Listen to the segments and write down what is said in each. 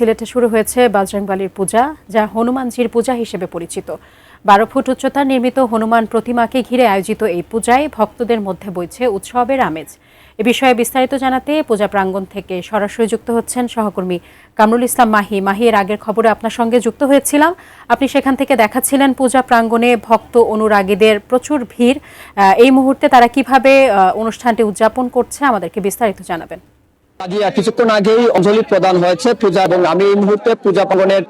সিলেটে শুরু হয়েছে বজরংবলীর পূজা, যা হনুমানজির পূজা হিসেবে পরিচিত। 12 ফুট উচ্চতার নির্মিত হনুমান প্রতিমাকে ঘিরে আয়োজিত এই পূজায় ভক্তদের মধ্যে বইছে উৎসবের আমেজ। এ বিষয়ে বিস্তারিত জানাতে পূজা প্রাঙ্গণ থেকে সরাসরি যুক্ত হচ্ছেন সহকর্মী কামরুল ইসলাম মাহি। মাহি, এর আগের খবরে আপনার সঙ্গে যুক্ত হয়েছিলাম, আপনি সেখান থেকে দেখাচ্ছিলেন পূজা প্রাঙ্গণে ভক্ত অনুরাগীদের প্রচুর ভিড়। এই মুহূর্তে তারা কিভাবে অনুষ্ঠানটি উদযাপন করছে আমাদেরকে বিস্তারিত জানাবেন। কিছুক্ষণ আগেই অঞ্জলি প্রদান হয়েছে পূজা, এবং আমি এই মুহূর্তে পূজা প্রাঙ্গণের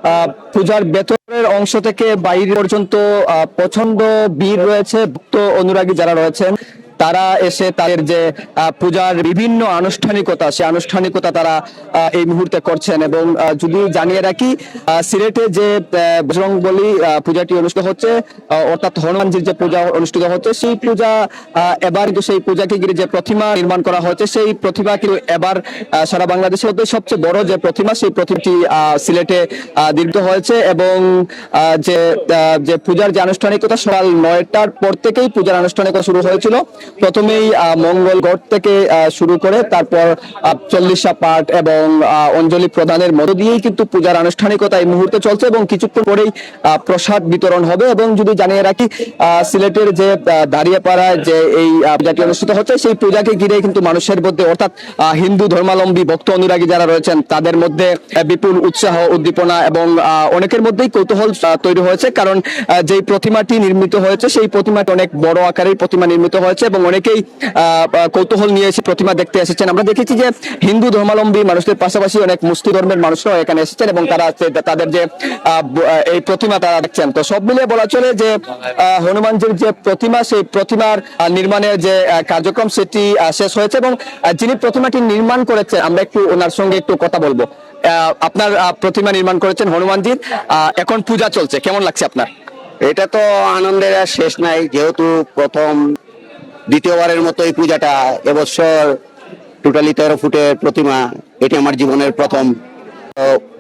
পূজার ভেতরের অংশ থেকে বাইরে পর্যন্ত প্রচন্ড ভিড় রয়েছে। ভক্ত অনুরাগী যারা রয়েছেন তারা এসে তাদের যে পূজার বিভিন্ন আনুষ্ঠানিকতা, সে আনুষ্ঠানিকতা তারা এই মুহূর্তে করছেন। এবং যদি জানিয়ে রাখি, সিলেটে যে বজরংবলী পূজাটি অনুষ্ঠিত হচ্ছে, অর্থাৎ হনুমানজির যে পূজা অনুষ্ঠিত হচ্ছে, সেই পূজা এবার কিন্তু সেই পূজাকে ঘিরে যে প্রতিমা নির্মাণ করা হয়েছে, সেই প্রতিমা কিন্তু এবার সারা বাংলাদেশের মধ্যে সবচেয়ে বড় যে প্রতিমা, সেই প্রতিমাটি সিলেটে নির্মিত হয়েছে। এবং যে পূজার যে আনুষ্ঠানিকতা সকাল 9টার পর থেকেই পূজার আনুষ্ঠানিকতা শুরু হয়েছিল। প্রথমেই মঙ্গল ঘট থেকে শুরু করে তারপর 40 পাঠ এবং অঞ্জলি প্রদানের মধ্য দিয়েই কিন্তু পূজার আনুষ্ঠানিকতা এই মুহূর্তে চলছে, এবং কিছুক্ষণ পরেই প্রসাদ বিতরণ হবে। এবং যদি জানিয়ে রাখি, সিলেটের যে দাঁড়িয়াপাড়ায় যে এই পূজাটি অনুষ্ঠিত হচ্ছে, সেই পূজাকে ঘিরে কিন্তু মানুষের মধ্যে, অর্থাৎ হিন্দু ধর্মাবলম্বী ভক্ত অনুরাগী যারা রয়েছেন, তাদের মধ্যে বিপুল উৎসাহ, উদ্দীপনা এবং অনেকের মধ্যেই কৌতূহল তৈরি হয়েছে। কারণ যেই প্রতিমাটি নির্মিত হয়েছে, সেই প্রতিমাটি অনেক বড় আকারের প্রতিমা নির্মিত হয়েছে, এবং অনেকেই কৌতূহল নিয়ে এসে প্রতিমা দেখতে এসেছেন। আমরা দেখেছি যে হিন্দু ধর্মাবলম্বী মানুষদের পাশাপাশি অনেক মুসলিম ধর্মের মানুষরাও এখানে এসেছেন, এবং তারা তাদের যে এই প্রতিমা তারা দেখছেন। তো সব মিলিয়ে বলা চলে যে হনুমানজির যে প্রতিমা, সেই প্রতিমার নির্মাণের যে কার্যক্রম সেটি শেষ হয়েছে। এবং যিনি প্রতিমাটি নির্মাণ করেছেন, আমরা একটু ওনার সঙ্গে একটু কথা বলবো। আপনার প্রতিমা নির্মাণ করেছেন হনুমানজির, এখন পূজা চলছে, কেমন লাগছে আপনার? এটা তো আনন্দের আর শেষ নাই, যেহেতু প্রথম দ্বিতীয়বারের মতো এই পূজাটা এবছর টোটালি 13 ফুটের প্রতিমা, এটি আমার জীবনের প্রথম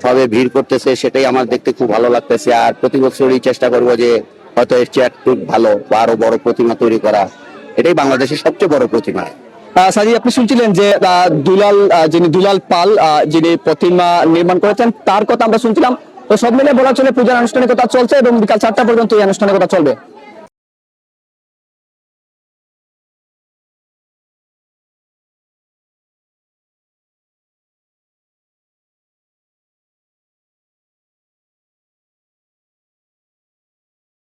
ভাবে ভিড় করতেছে, সেটাই আমার দেখতে খুব ভালো লাগতেছে। আর প্রতি বছরই চেষ্টা করবো যে হয়তো এর চেয়ে একটু ভালো বা আরো বড় প্রতিমা তৈরি করা। এটাই বাংলাদেশের সবচেয়ে বড় প্রতিমা। সাজি, আপনি শুনছিলেন যে যিনি দুলাল পাল যিনি প্রতিমা নির্মাণ করেছেন, তার কথা আমরা শুনছিলাম। তো সব মিলে বলা চলে পূজার আনুষ্ঠানিকতা চলছে এবং বিকাল 4টা পর্যন্ত এই আনুষ্ঠানিকতা চলবে।